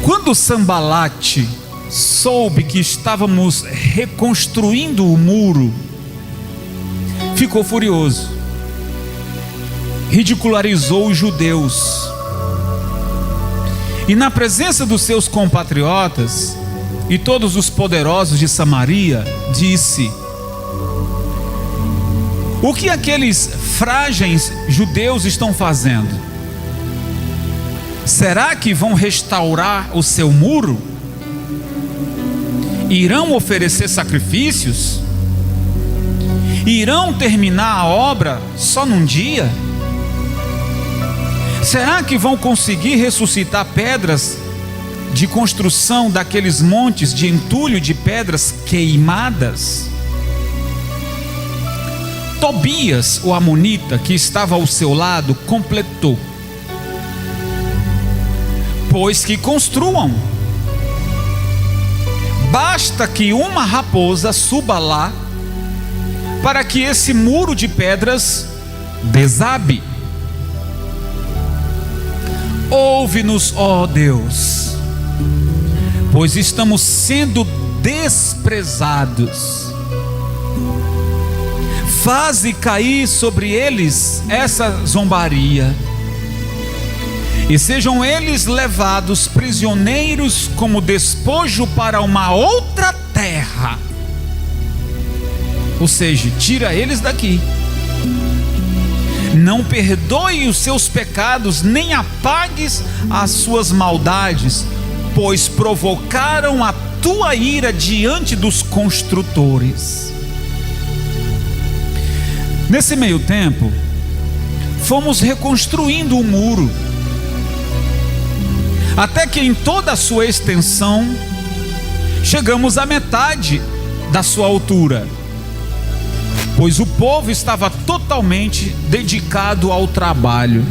Quando Sambalate soube que estávamos reconstruindo o muro, ficou furioso, ridicularizou os judeus, e na presença dos seus compatriotas e todos os poderosos de Samaria, disse: o que aqueles frágeis judeus estão fazendo? Será que vão restaurar o seu muro? Irão oferecer sacrifícios? Irão terminar a obra só num dia? Será que vão conseguir ressuscitar pedras de construção daqueles montes de entulho de pedras queimadas? Tobias, o amonita, que estava ao seu lado, completou: pois que construam. Basta que uma raposa suba lá para que esse muro de pedras desabe. Ouve-nos, ó Deus, pois estamos sendo desprezados. Faze cair sobre eles essa zombaria, e sejam eles levados prisioneiros como despojo para uma outra terra. Ou seja, tira eles daqui. Não perdoe os seus pecados, nem apagues as suas maldades, pois provocaram a tua ira diante dos construtores. Nesse meio tempo, fomos reconstruindo o muro, até que em toda a sua extensão, chegamos à metade da sua altura, pois o povo estava totalmente dedicado ao trabalho.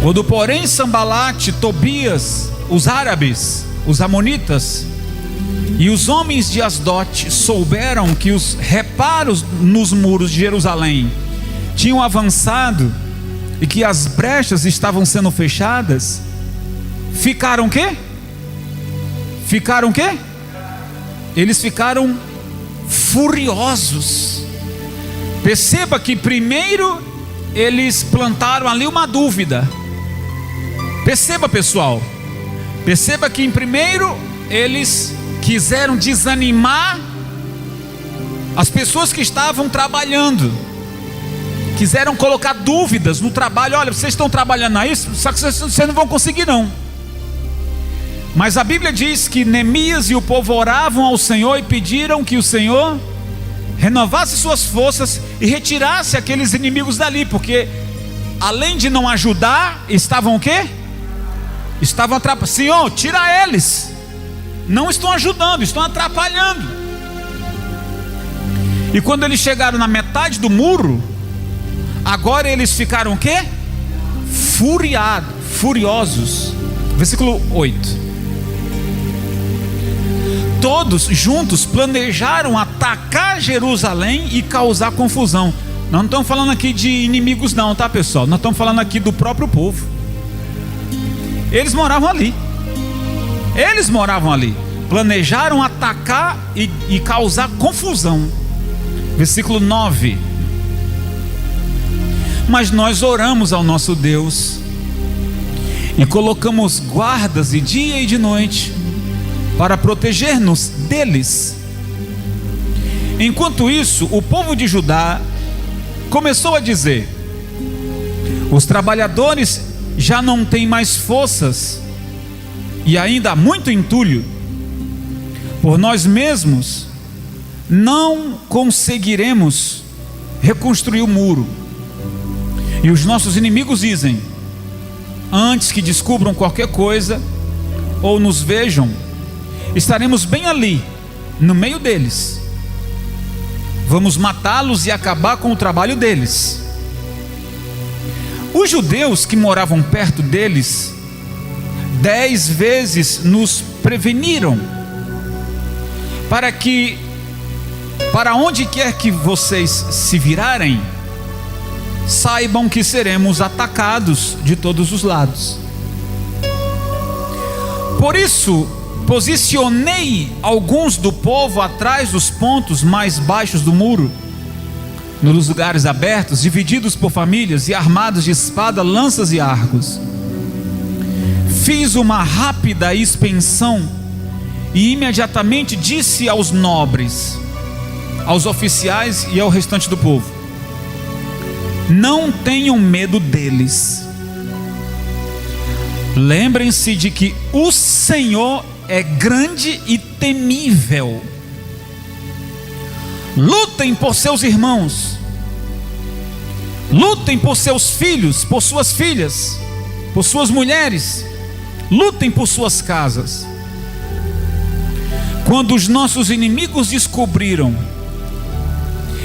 Quando, porém, Sambalate, Tobias, os árabes, os amonitas e os homens de Asdote souberam que os reparos nos muros de Jerusalém tinham avançado e que as brechas estavam sendo fechadas, ficaram o quê? Ficaram o quê? Eles ficaram furiosos. Perceba que primeiro eles plantaram ali uma dúvida. Perceba, pessoal, perceba que em primeiro eles quiseram desanimar as pessoas que estavam trabalhando, quiseram colocar dúvidas no trabalho. Olha, vocês estão trabalhando aí, só que vocês não vão conseguir não. Mas a Bíblia diz que Neemias e o povo oravam ao Senhor e pediram que o Senhor renovasse suas forças e retirasse aqueles inimigos dali, porque além de não ajudar, estavam o quê? Estavam atrapalhando. Senhor, tira eles, não estão ajudando, estão atrapalhando. E quando eles chegaram na metade do muro, agora eles ficaram o quê? Furiosos. Versículo 8. Todos juntos planejaram atacar Jerusalém e causar confusão. Nós não estamos falando aqui de inimigos não, tá, pessoal? Nós estamos falando aqui do próprio povo. Eles moravam ali. Planejaram atacar e causar confusão. Versículo 9. Mas nós oramos ao nosso Deus e colocamos guardas de dia e de noite para proteger-nos deles. Enquanto isso, o povo de Judá começou a dizer: os trabalhadores já não têm mais forças e ainda há muito entulho. Por nós mesmos não conseguiremos reconstruir o muro. E os nossos inimigos dizem: antes que descubram qualquer coisa ou nos vejam, estaremos bem ali, no meio deles. Vamos matá-los e acabar com o trabalho deles. Os judeus que moravam perto deles 10 vezes nos preveniram para onde quer que vocês se virarem, saibam que seremos atacados de todos os lados. Por isso, posicionei alguns do povo atrás dos pontos mais baixos do muro, nos lugares abertos, divididos por famílias e armados de espada, lanças e arcos. Fiz uma rápida inspeção e imediatamente disse aos nobres, aos oficiais e ao restante do povo: não tenham medo deles. Lembrem-se de que o Senhor é grande e temível. Lutem por seus irmãos, lutem por seus filhos, por suas filhas, por suas mulheres, lutem por suas casas. Quando os nossos inimigos descobriram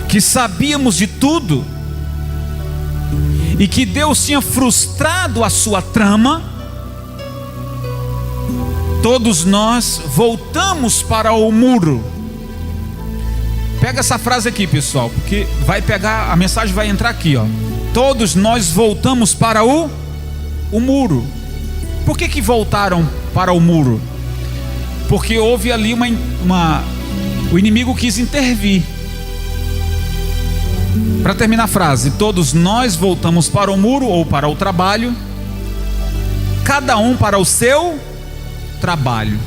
que sabíamos de tudo e que Deus tinha frustrado a sua trama, todos nós voltamos para o muro. Pega essa frase aqui, pessoal, porque vai pegar, a mensagem vai entrar aqui, ó. Todos nós voltamos para o muro. Por que voltaram para o muro? Porque houve ali o inimigo quis intervir. Para terminar a frase, todos nós voltamos para o muro ou para o trabalho, cada um para o seu trabalho.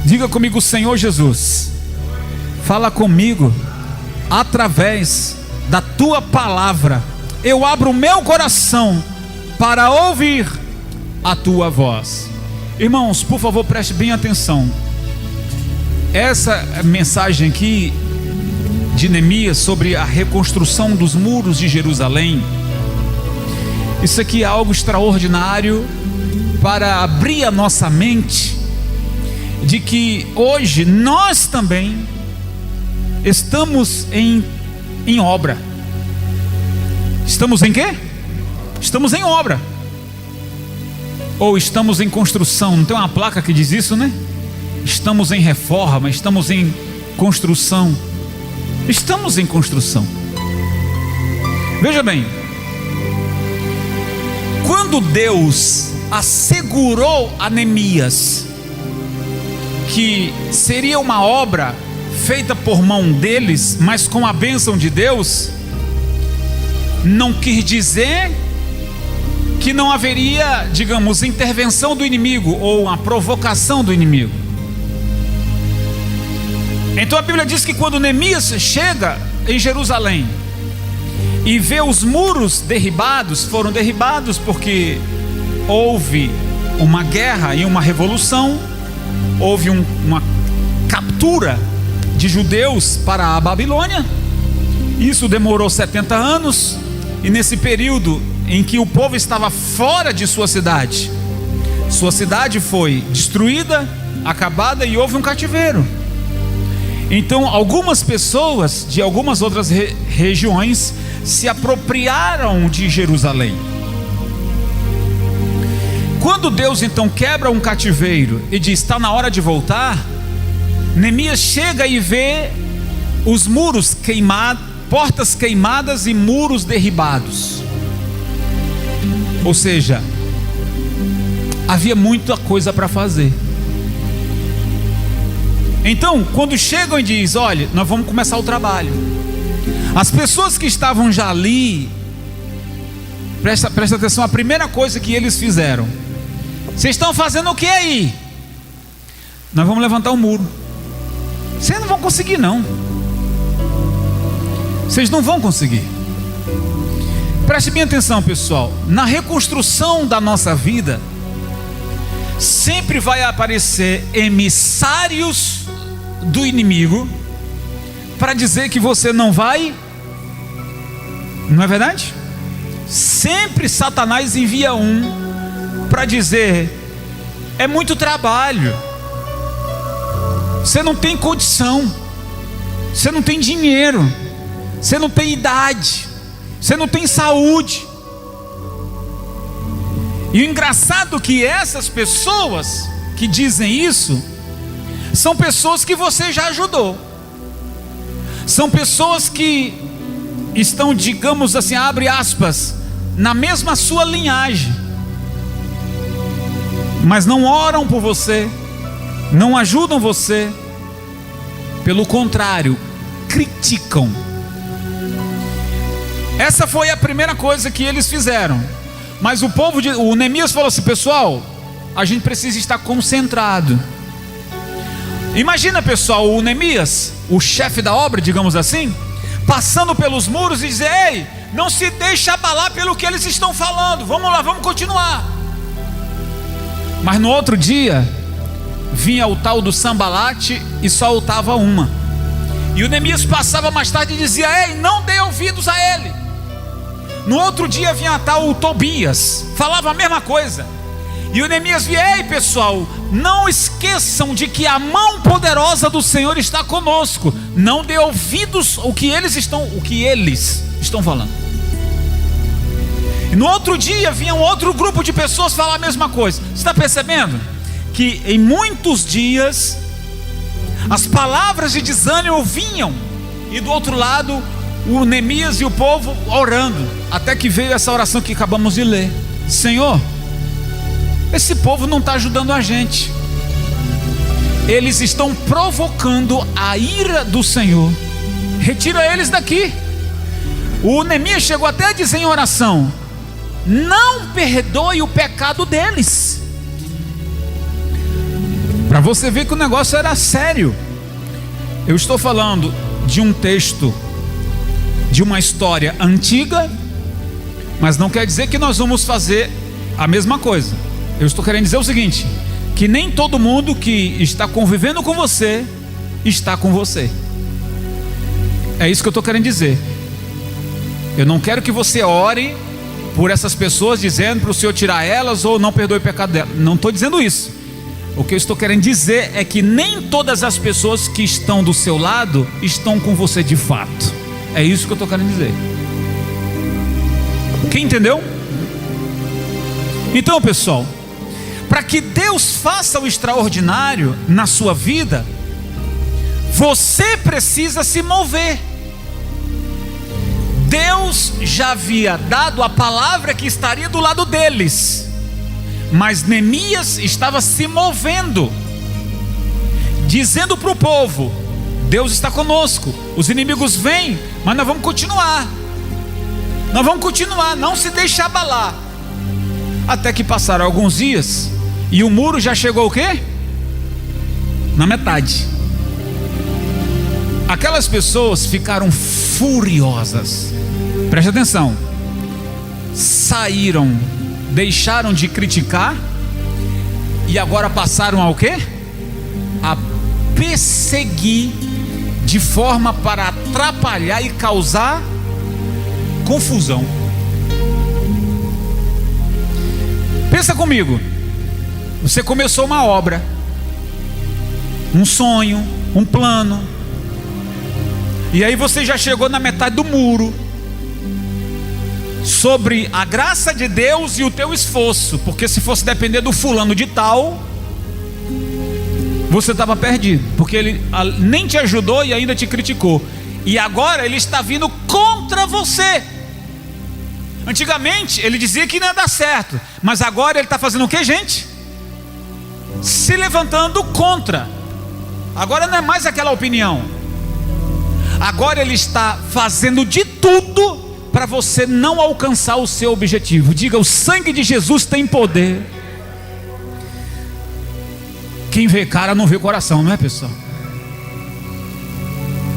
Diga comigo: Senhor Jesus, fala comigo através da tua palavra. Eu abro o meu coração para ouvir a tua voz. Irmãos, por favor, preste bem atenção. Essa mensagem aqui de Neemias sobre a reconstrução dos muros de Jerusalém, isso aqui é algo extraordinário para abrir a nossa mente de que hoje nós também estamos em obra. Estamos em quê? Estamos em obra. Ou estamos em construção. Não tem uma placa que diz isso, né? Estamos em reforma, estamos em construção. Estamos em construção. Veja bem, quando Deus assegurou a Neemias que seria uma obra feita por mão deles, mas com a bênção de Deus, não quis dizer que não haveria, digamos, intervenção do inimigo ou uma provocação do inimigo. Então a Bíblia diz que quando Neemias chega em Jerusalém e vê os muros derribados, foram derribados porque houve uma guerra e uma revolução, houve uma captura de judeus para a Babilônia. Isso demorou 70 anos, e nesse período em que o povo estava fora de sua cidade foi destruída, acabada, e houve um cativeiro. Então algumas pessoas de algumas outras regiões se apropriaram de Jerusalém. Quando Deus então quebra um cativeiro e diz: está na hora de voltar, Neemias chega e vê os muros queimados, portas queimadas e muros derribados. Ou seja, havia muita coisa para fazer. Então, quando chegam e dizem: olha, nós vamos começar o trabalho, as pessoas que estavam já ali, presta atenção, a primeira coisa que eles fizeram: vocês estão fazendo o que aí? Nós vamos levantar um muro. Vocês não vão conseguir, não. Vocês não vão conseguir. Preste bem atenção, pessoal. Na reconstrução da nossa vida, sempre vai aparecer emissários do inimigo para dizer que você não vai. Não é verdade? Sempre Satanás envia um para dizer: é muito trabalho, você não tem condição, você não tem dinheiro, você não tem idade, você não tem saúde. E o engraçado é que essas pessoas que dizem isso são pessoas que você já ajudou, são pessoas que estão, digamos assim, abre aspas, na mesma sua linhagem, mas não oram por você, não ajudam você, pelo contrário, criticam. Essa foi a primeira coisa que eles fizeram. Mas o Neemias falou assim: pessoal, a gente precisa estar concentrado. Imagina, pessoal, o Neemias, o chefe da obra, digamos assim, passando pelos muros e dizer: ei, não se deixe abalar pelo que eles estão falando, vamos lá, vamos continuar. Mas no outro dia vinha o tal do Sambalate e soltava uma, e o Neemias passava mais tarde e dizia: ei, não dê ouvidos a ele. No outro dia vinha tal o Tobias, falava a mesma coisa, e o Neemias via: ei pessoal, não esqueçam de que a mão poderosa do Senhor está conosco, não dê ouvidos ao que eles estão falando. E no outro dia vinha um outro grupo de pessoas falar a mesma coisa. Você está percebendo que em muitos dias as palavras de desânimo vinham, e do outro lado o Neemias e o povo orando, até que veio essa oração que acabamos de ler: Senhor, esse povo não está ajudando a gente, eles estão provocando a ira do Senhor, retira eles daqui. O Neemias chegou até a dizer em oração: não perdoe o pecado deles. Para você ver que o negócio era sério. Eu estou falando de um texto, de uma história antiga, mas não quer dizer que nós vamos fazer a mesma coisa. Eu estou querendo dizer o seguinte: que nem todo mundo que está convivendo com você está com você. É isso que eu estou querendo dizer. Eu não quero que você ore por essas pessoas dizendo para o Senhor tirar elas ou não perdoe o pecado delas. Não estou dizendo isso. O que eu estou querendo dizer é que nem todas as pessoas que estão do seu lado estão com você de fato. É isso que eu estou querendo dizer. Quem entendeu? Então, pessoal, para que Deus faça o extraordinário na sua vida, você precisa se mover. Deus já havia dado a palavra que estaria do lado deles, mas Neemias estava se movendo, dizendo para o povo: Deus está conosco, os inimigos vêm, mas nós vamos continuar, não se deixe abalar. Até que passaram alguns dias e o muro já chegou o quê? Na metade. Aquelas pessoas ficaram furiosas. Preste atenção. Saíram, deixaram de criticar e agora passaram ao quê? A perseguir, de forma para atrapalhar e causar confusão. Pensa comigo. Você começou uma obra, um sonho, um plano, e aí você já chegou na metade do muro. Sobre a graça de Deus e o teu esforço, porque se fosse depender do fulano de tal, você estava perdido, porque ele nem te ajudou e ainda te criticou. E agora ele está vindo contra você. Antigamente ele dizia que não ia dar certo, mas agora ele está fazendo o que, gente? Se levantando contra. Agora não é mais aquela opinião. Agora ele está fazendo de tudo para você não alcançar o seu objetivo. Diga: o sangue de Jesus tem poder. Quem vê cara não vê coração, não é, pessoal?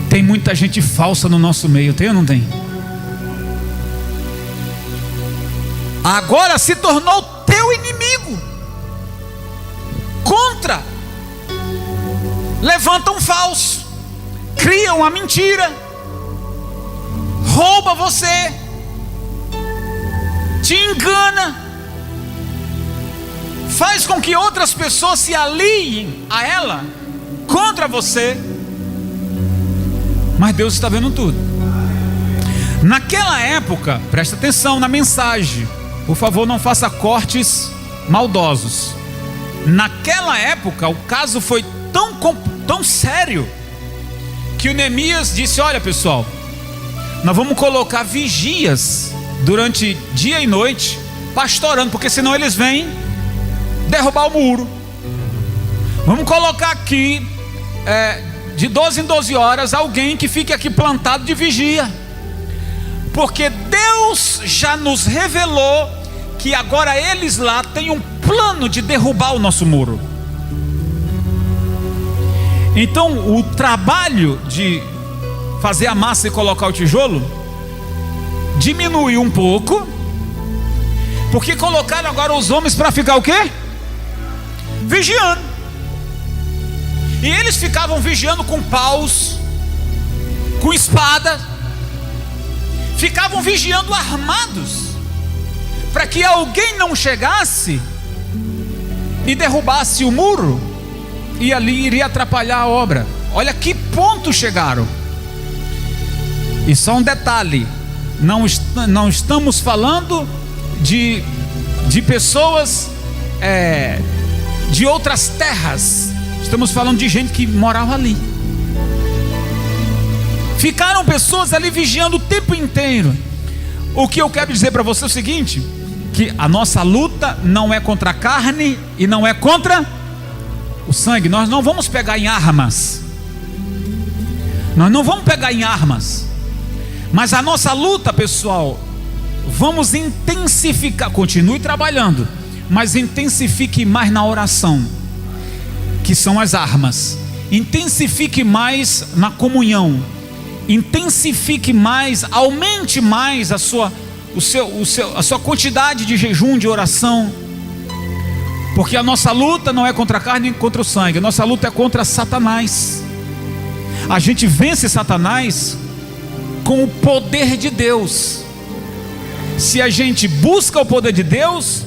Tem muita gente falsa no nosso meio, tem ou não tem? Agora se tornou teu inimigo. Contra. Levanta um falso, cria uma mentira, rouba você, te engana, faz com que outras pessoas se aliem a ela contra você. Mas Deus está vendo tudo. Naquela época, presta atenção na mensagem, por favor, não faça cortes maldosos. Naquela época o caso foi tão sério que o Neemias disse: olha, pessoal, nós vamos colocar vigias durante dia e noite, pastorando, porque senão eles vêm derrubar o muro. Vamos colocar aqui, de 12 em 12 horas, alguém que fique aqui plantado de vigia. Porque Deus já nos revelou que agora eles lá têm um plano de derrubar o nosso muro. Então o trabalho de fazer a massa e colocar o tijolo diminuiu um pouco, porque colocaram agora os homens para ficar o quê? Vigiando. E eles ficavam vigiando com paus, com espada, ficavam vigiando armados, para que alguém não chegasse e derrubasse o muro, e ali iria atrapalhar a obra. Olha que ponto chegaram. E só um detalhe: não estamos falando de pessoas de outras terras, estamos falando de gente que morava ali. Ficaram pessoas ali vigiando o tempo inteiro. O que eu quero dizer para você é o seguinte: que a nossa luta não é contra a carne e não é contra o sangue. Nós não vamos pegar em armas. Nós não vamos pegar em armas. Mas a nossa luta, pessoal, vamos intensificar. Continue trabalhando, mas intensifique mais na oração, que são as armas. Intensifique mais na comunhão. Intensifique mais, aumente mais a sua quantidade de jejum, de oração. Porque a nossa luta não é contra a carne nem contra o sangue. A nossa luta é contra Satanás. A gente vence Satanás com o poder de Deus. Se a gente busca o poder de Deus,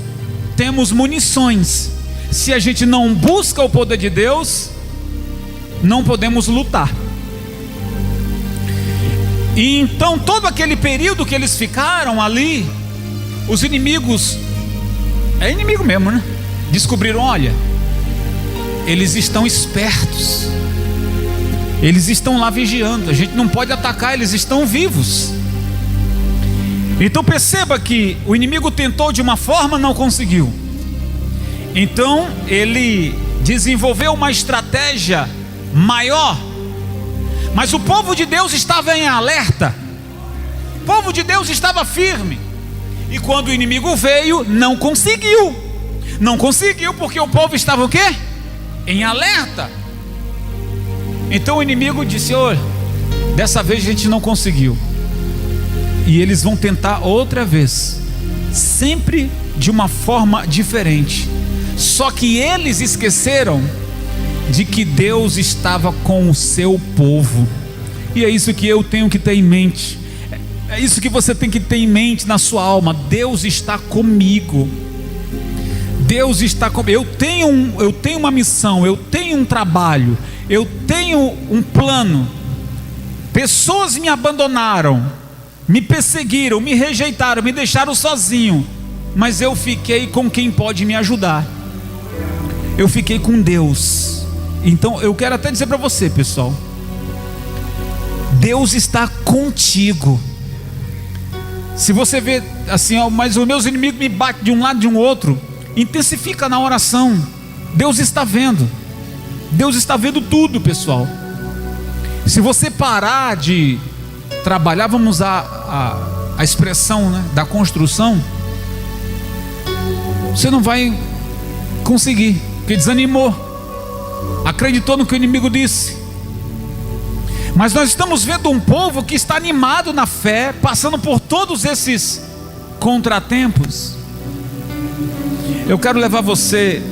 temos munições. Se a gente não busca o poder de Deus, não podemos lutar. E então todo aquele período que eles ficaram ali, os inimigos, é inimigo mesmo, né? Descobriram: olha, eles estão espertos, eles estão lá vigiando, a gente não pode atacar, eles estão vivos. Então perceba que o inimigo tentou de uma forma, não conseguiu. Então ele desenvolveu uma estratégia maior. Mas o povo de Deus estava em alerta, o povo de Deus estava firme. E quando o inimigo veio, não conseguiu. Não conseguiu porque o povo estava o quê? Em alerta. Então o inimigo disse: olha, dessa vez a gente não conseguiu, e eles vão tentar outra vez, sempre de uma forma diferente. Só que eles esqueceram de que Deus estava com o seu povo. E é isso que eu tenho que ter em mente. É isso que você tem que ter em mente na sua alma. Deus está comigo. Deus está comigo. Eu tenho uma missão, eu tenho um trabalho, eu tenho um plano. Pessoas me abandonaram, me perseguiram, me rejeitaram, me deixaram sozinho, mas eu fiquei com quem pode me ajudar. Eu fiquei com Deus. Então eu quero até dizer para você, pessoal, Deus está contigo. Se você vê assim, ó, mas os meus inimigos me batem de um lado e de um outro, intensifica na oração. Deus está vendo. Deus está vendo tudo, pessoal. Se você parar de trabalhar, vamos usar a expressão, né, da construção, você não vai conseguir, porque desanimou, acreditou no que o inimigo disse. Mas nós estamos vendo um povo que está animado na fé, passando por todos esses contratempos. Eu quero levar você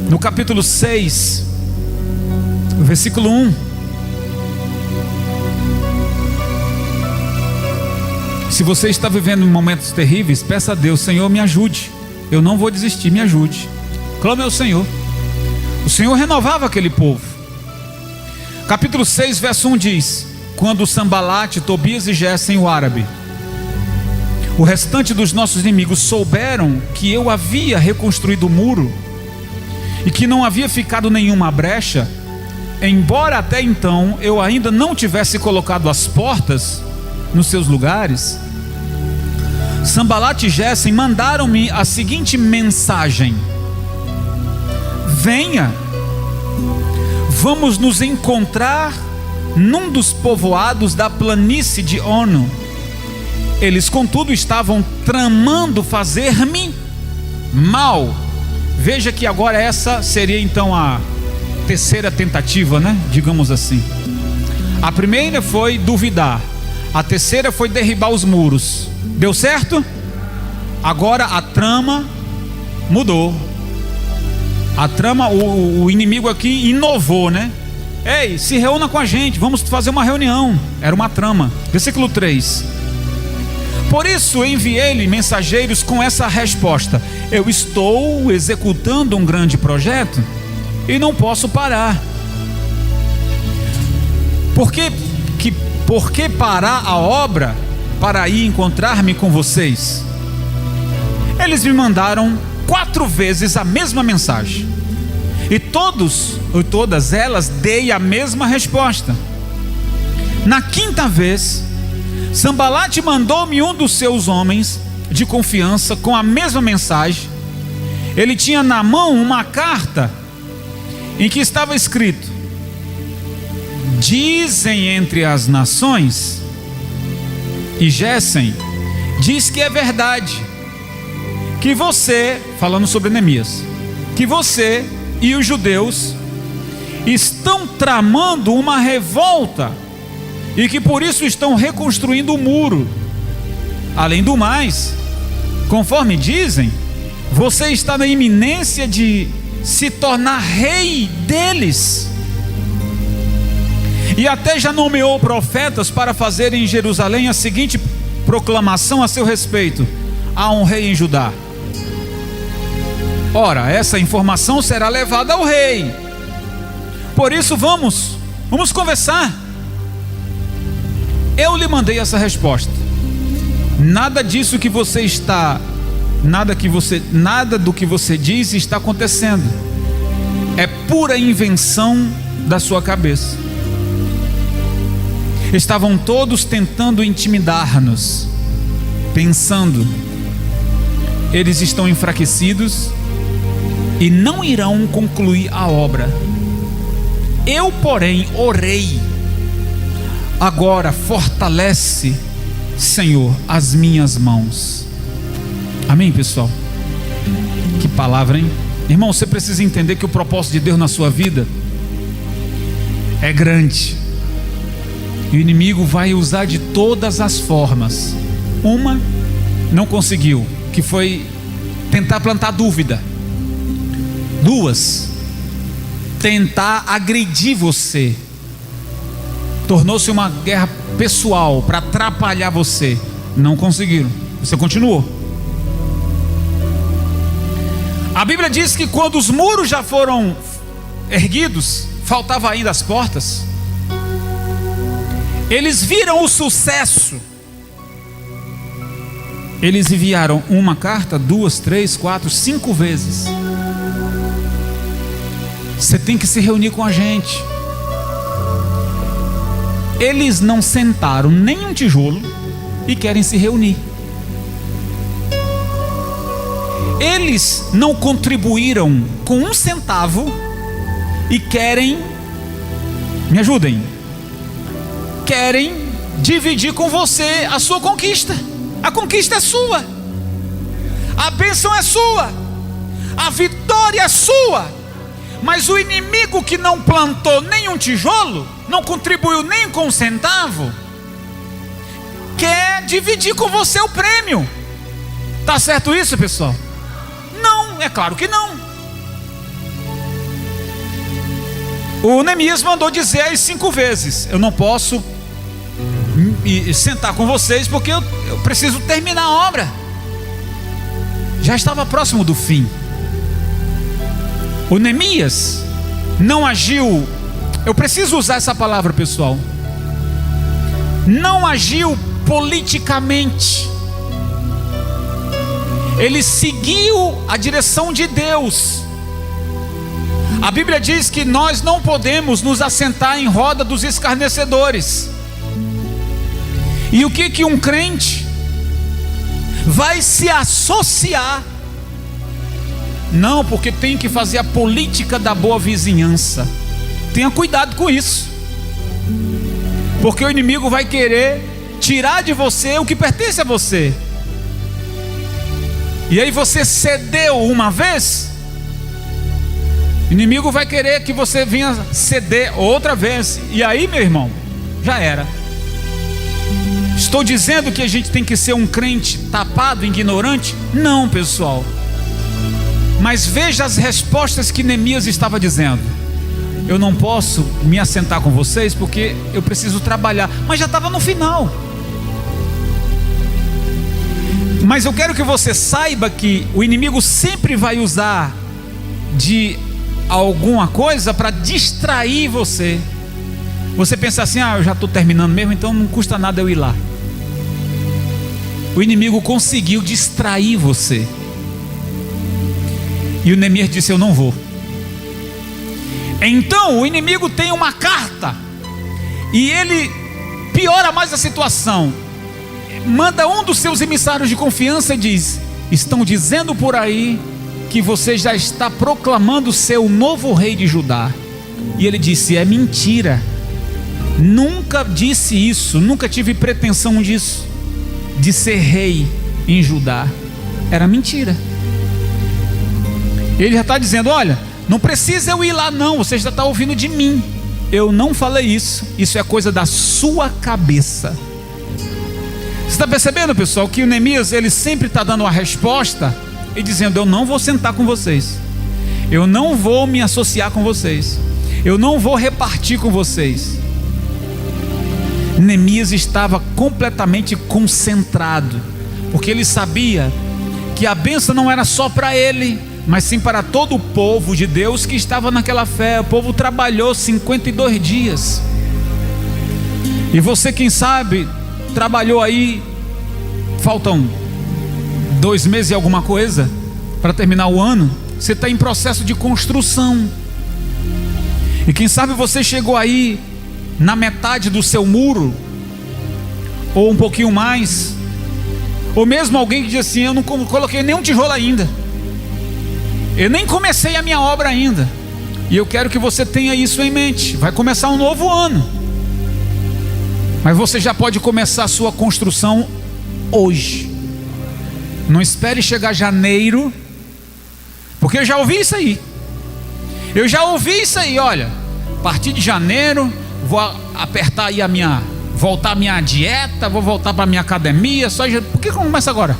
no capítulo 6, versículo 1. Se você está vivendo momentos terríveis, peça a Deus: Senhor, me ajude, eu não vou desistir, me ajude. Clame ao Senhor. O Senhor renovava aquele povo. Capítulo 6, verso 1 diz: quando Sambalate, Tobias e Gésem, o árabe, o restante dos nossos inimigos, souberam que eu havia reconstruído o muro e que não havia ficado nenhuma brecha, embora até então eu ainda não tivesse colocado as portas nos seus lugares, Sambalate e Gésem mandaram-me a seguinte mensagem: venha, vamos nos encontrar num dos povoados da planície de Ono. Eles, contudo, estavam tramando fazer-me mal. Veja que agora essa seria então a terceira tentativa, né? Digamos assim. A primeira foi duvidar. A terceira foi derribar os muros. Deu certo? Agora a trama mudou. A trama, o inimigo aqui inovou, né? Ei, se reúna com a gente, vamos fazer uma reunião. Era uma trama. Versículo 3. Por isso enviei-lhe mensageiros com essa resposta: eu estou executando um grande projeto e não posso parar. Por que parar a obra para ir encontrar-me com vocês? Eles me mandaram 4 vezes a mesma mensagem, e todas elas dei a mesma resposta. Na 5ª vez, Sambalate mandou-me um dos seus homens de confiança com a mesma mensagem. Ele tinha na mão uma carta em que estava escrito: dizem entre as nações, e Gésem diz que é verdade, que você, falando sobre Neemias, que você e os judeus estão tramando uma revolta e que por isso estão reconstruindo o muro. Além do mais, conforme dizem, você está na iminência de se tornar rei deles, e até já nomeou profetas para fazer em Jerusalém a seguinte proclamação a seu respeito: há um rei em Judá. Ora, essa informação será levada ao rei. Por isso vamos conversar. Eu lhe mandei essa resposta: nada disso que você está, nada do que você diz está acontecendo. É pura invenção da sua cabeça. Estavam todos tentando intimidar-nos, pensando: eles estão enfraquecidos e não irão concluir a obra. Eu, porém, orei: agora fortalece, Senhor, as minhas mãos. Amém, pessoal? Que palavra, hein? Irmão, você precisa entender que o propósito de Deus na sua vida é grande, e o inimigo vai usar de todas as formas. Uma, não conseguiu, que foi tentar plantar dúvida. 2, tentar agredir você. Tornou-se uma guerra pessoal para atrapalhar você. Não conseguiram, você continuou. A Bíblia diz que quando os muros já foram erguidos, faltava ainda as portas. Eles viram o sucesso. Eles enviaram uma carta 2, 3, 4, 5 vezes. Você tem que se reunir com a gente. Eles não sentaram nem um tijolo e querem se reunir. Eles não contribuíram com 1 centavo e querem, me ajudem, querem dividir com você a sua conquista. A conquista é sua, a bênção é sua, a vitória é sua. Mas o inimigo que não plantou nem um tijolo, não contribuiu nem com 1 centavo, quer dividir com você o prêmio. Tá certo isso, pessoal? Não, é claro que não. O Neemias mandou dizer as 5 vezes: eu não posso sentar com vocês porque eu preciso terminar a obra. Já estava próximo do fim. O Neemias não agiu, eu preciso usar essa palavra, pessoal, não agiu politicamente. Ele seguiu a direção de Deus. A Bíblia diz que nós não podemos nos assentar em roda dos escarnecedores. E o que um crente vai se associar Não, porque tem que fazer a política da boa vizinhança. Tenha cuidado com isso, porque o inimigo vai querer tirar de você o que pertence a você. E aí você cedeu uma vez, o inimigo vai querer que você venha ceder outra vez. E aí, meu irmão, já era. Estou dizendo que a gente tem que ser um crente tapado, ignorante? Não, pessoal. Mas veja as respostas que Neemias estava dizendo. Eu não posso me assentar com vocês porque eu preciso trabalhar. Mas já estava no final. Mas eu quero que você saiba que o inimigo sempre vai usar de alguma coisa para distrair você. Você pensa assim: eu já estou terminando mesmo, então não custa nada eu ir lá. O inimigo conseguiu distrair você. E o Neemias disse: eu não vou. Então o inimigo tem uma carta, e ele piora mais a situação. Manda um dos seus emissários de confiança e diz: estão dizendo por aí que você já está proclamando ser o novo rei de Judá. E ele disse: é mentira, nunca disse isso, nunca tive pretensão disso, de ser rei em Judá. Era mentira. Ele já está dizendo: olha, não precisa eu ir lá não, você já está ouvindo de mim. Eu não falei isso, isso é coisa da sua cabeça. Você está percebendo, pessoal, que o Neemias, ele sempre está dando uma resposta e dizendo: eu não vou sentar com vocês, eu não vou me associar com vocês, eu não vou repartir com vocês. Neemias estava completamente concentrado, porque ele sabia que a bênção não era só para ele, mas sim para todo o povo de Deus que estava naquela fé. O povo trabalhou 52 dias. E você, quem sabe, trabalhou aí, faltam 2 meses e alguma coisa para terminar o ano. Você está em processo de construção. E quem sabe você chegou aí na metade do seu muro, ou um pouquinho mais. Ou mesmo alguém que diz assim: eu não coloquei nenhum tijolo ainda, eu nem comecei a minha obra ainda. E eu quero que você tenha isso em mente. Vai começar um novo ano, mas você já pode começar a sua construção hoje. Não espere chegar janeiro, porque eu já ouvi isso aí. Olha, a partir de janeiro vou apertar aí voltar a minha dieta, vou voltar para a minha academia. Por que começa agora?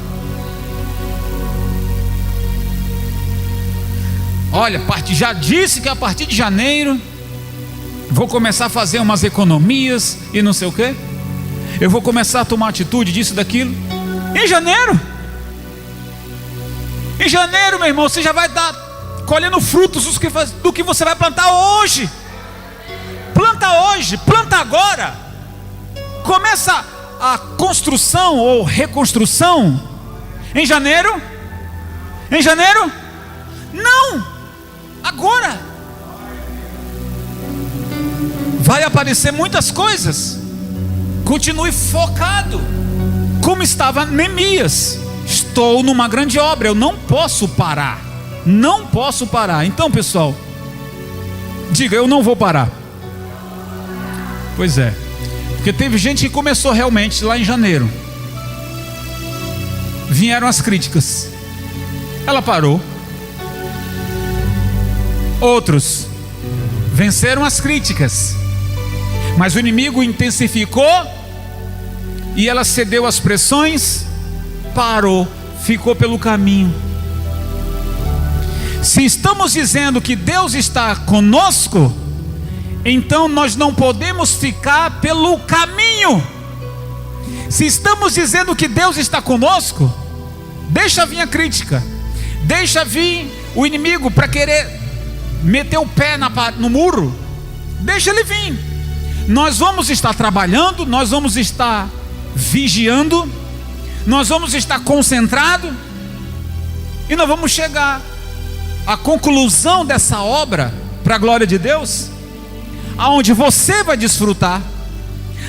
Olha, já disse que a partir de janeiro vou começar a fazer umas economias e não sei o que. Eu vou começar a tomar atitude disso, daquilo. Em janeiro, meu irmão, você já vai estar colhendo frutos do que você vai plantar hoje. Planta hoje, planta agora. Começa a construção ou reconstrução em janeiro. Em janeiro? Não, agora. Vai aparecer muitas coisas. Continue focado, como estava Neemias. Estou numa grande obra, eu não posso parar. Não posso parar. Então, pessoal, diga: eu não vou parar. Pois é, porque teve gente que começou realmente lá em janeiro. Vieram as críticas, ela parou. Outros venceram as críticas, mas o inimigo intensificou e ela cedeu às pressões, parou, ficou pelo caminho. Se estamos dizendo que Deus está conosco, então nós não podemos ficar pelo caminho. Se estamos dizendo que Deus está conosco, deixa vir a crítica, deixa vir o inimigo para querer meter o pé no muro. Deixa ele vir. Nós vamos estar trabalhando, nós vamos estar vigiando, nós vamos estar concentrados, e nós vamos chegar à conclusão dessa obra para a glória de Deus, aonde você vai desfrutar,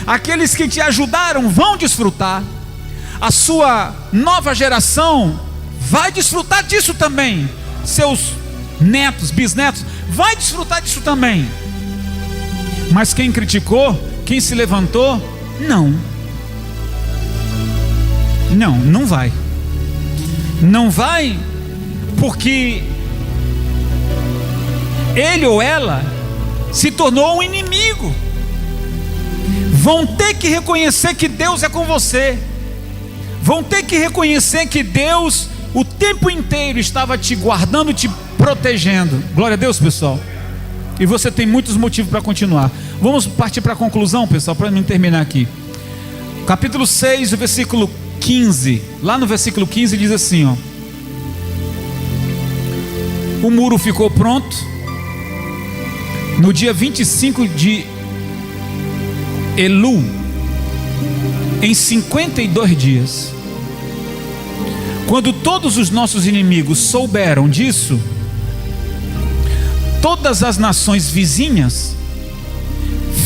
aqueles que te ajudaram vão desfrutar, a sua nova geração vai desfrutar disso também, seus netos, bisnetos, vai desfrutar disso também. Mas quem criticou, quem se levantou, não vai. Não vai, porque ele ou ela se tornou um inimigo. Vão ter que reconhecer que Deus é com você. Vão ter que reconhecer que Deus o tempo inteiro estava te guardando, te protegendo. Glória a Deus, pessoal. E você tem muitos motivos para continuar. Vamos partir para a conclusão, pessoal, para não terminar aqui. Capítulo 6, o versículo 15. Lá no versículo 15 diz assim, ó: o muro ficou pronto no dia 25 de Elu, em 52 dias. Quando todos os nossos inimigos souberam disso, todas as nações vizinhas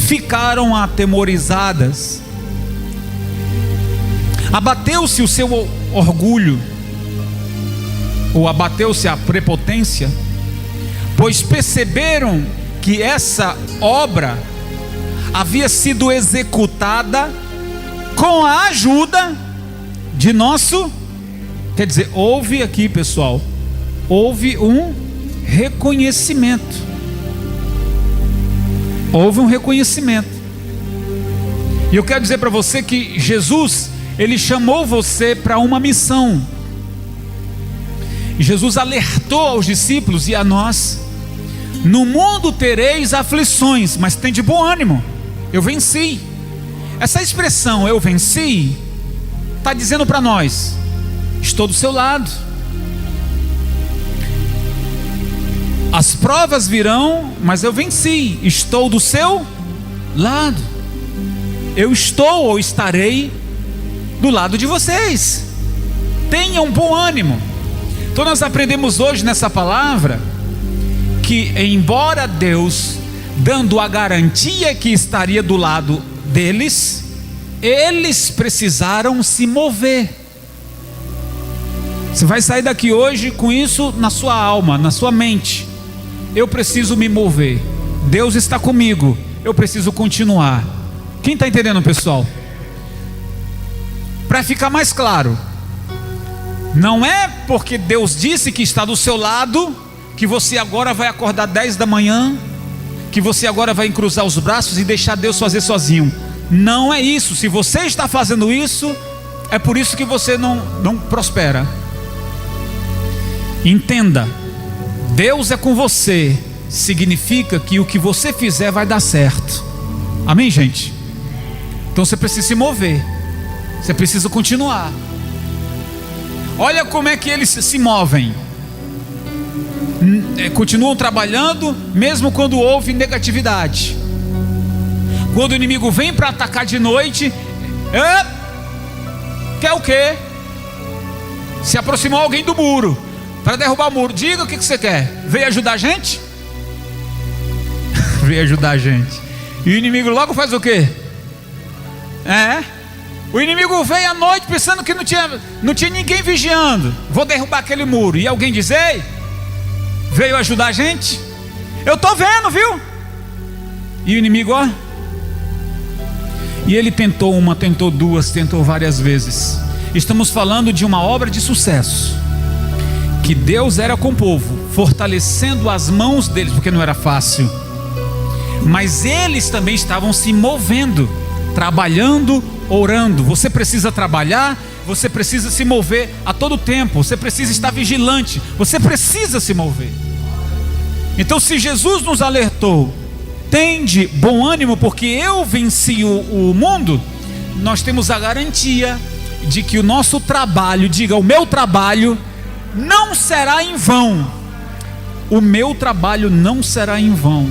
ficaram atemorizadas. Abateu-se o seu orgulho, ou abateu-se a prepotência, pois perceberam que essa obra havia sido executada com a ajuda de nosso. Quer dizer, houve aqui, pessoal, houve um reconhecimento. Houve um reconhecimento. E eu quero dizer para você que Jesus, Ele chamou você para uma missão. E Jesus alertou aos discípulos e a nós: no mundo tereis aflições, mas tem de bom ânimo, eu venci. Essa expressão, eu venci, está dizendo para nós: estou do seu lado. As provas virão, mas eu venci, estou do seu lado. Eu estou ou estarei do lado de vocês. Tenham bom ânimo. Então nós aprendemos hoje nessa palavra que, embora Deus dando a garantia que estaria do lado deles, eles precisaram se mover. Você vai sair daqui hoje com isso na sua alma, na sua mente: eu preciso me mover, Deus está comigo, eu preciso continuar. Quem está entendendo, pessoal? Para ficar mais claro, não é porque Deus disse que está do seu lado que você agora vai acordar 10 da manhã, que você agora vai cruzar os braços e deixar Deus fazer sozinho. Não é isso. Se você está fazendo isso, é por isso que você não prospera. Entenda, Deus é com você, significa que o que você fizer vai dar certo. Amém, gente? Então você precisa se mover, você precisa continuar. Olha como é que eles se movem. Continuam trabalhando, mesmo quando houve negatividade. Quando o inimigo vem para atacar de noite, quer o quê? Se aproximou alguém do muro para derrubar o muro. Diga o que você quer. Veio ajudar a gente? Veio ajudar a gente. E o inimigo logo faz o quê? O inimigo veio à noite pensando que não tinha ninguém vigiando. Vou derrubar aquele muro. E alguém diz: ei, veio ajudar a gente? Eu estou vendo, viu? E o inimigo, ó. E ele tentou uma, tentou duas, tentou várias vezes. Estamos falando de uma obra de sucesso, que Deus era com o povo, fortalecendo as mãos deles, porque não era fácil. Mas eles também estavam se movendo, trabalhando, orando. Você precisa trabalhar, você precisa se mover a todo tempo, você precisa estar vigilante, você precisa se mover. Então, se Jesus nos alertou: tende bom ânimo, porque eu venci o mundo, nós temos a garantia de que o nosso trabalho, diga, o meu trabalho não será em vão. O meu trabalho não será em vão.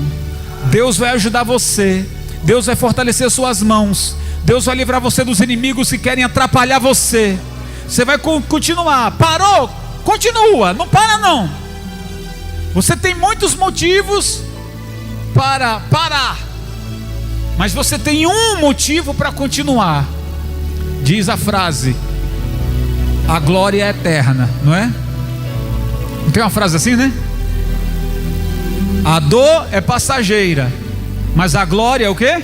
Deus vai ajudar você, Deus vai fortalecer suas mãos, Deus vai livrar você dos inimigos que querem atrapalhar você. Você vai continuar. Parou? Continua, não para não. Você tem muitos motivos para parar, mas você tem um motivo para continuar. Diz a frase: a glória é eterna, não é? Não tem uma frase assim, né? A dor é passageira, mas a glória é o quê?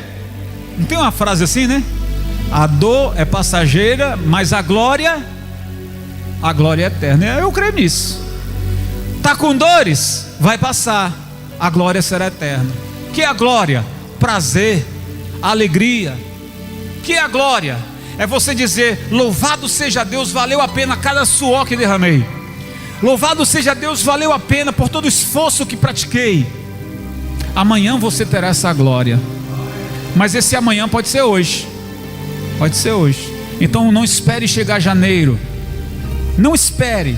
Não tem uma frase assim, né? A dor é passageira, mas a glória é eterna. Eu creio nisso. Tá com dores? Vai passar. A glória será eterna. Que é a glória? Prazer, alegria. Que é a glória? É você dizer: louvado seja Deus, valeu a pena cada suor que derramei. Louvado seja Deus, valeu a pena por todo o esforço que pratiquei. Amanhã você terá essa glória, mas esse amanhã pode ser hoje. Pode ser hoje. Então não espere chegar janeiro. Não espere.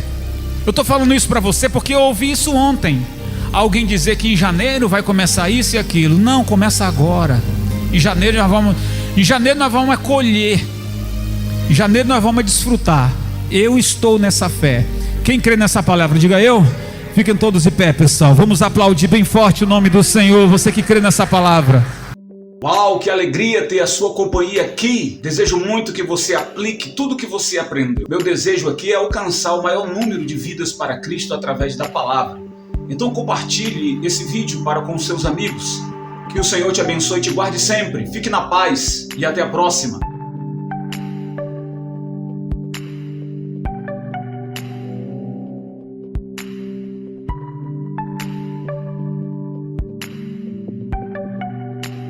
Eu estou falando isso para você porque eu ouvi isso ontem. Alguém dizer que em janeiro vai começar isso e aquilo. Não, começa agora. Em janeiro nós vamos colher. Em janeiro nós vamos desfrutar. Eu estou nessa fé. Quem crê nessa palavra, diga eu. Fiquem todos de pé, pessoal. Vamos aplaudir bem forte o nome do Senhor. Você que crê nessa palavra. Uau, que alegria ter a sua companhia aqui. Desejo muito que você aplique tudo que você aprendeu. Meu desejo aqui é alcançar o maior número de vidas para Cristo através da palavra. Então compartilhe esse vídeo para com seus amigos. Que o Senhor te abençoe e te guarde sempre. Fique na paz e até a próxima.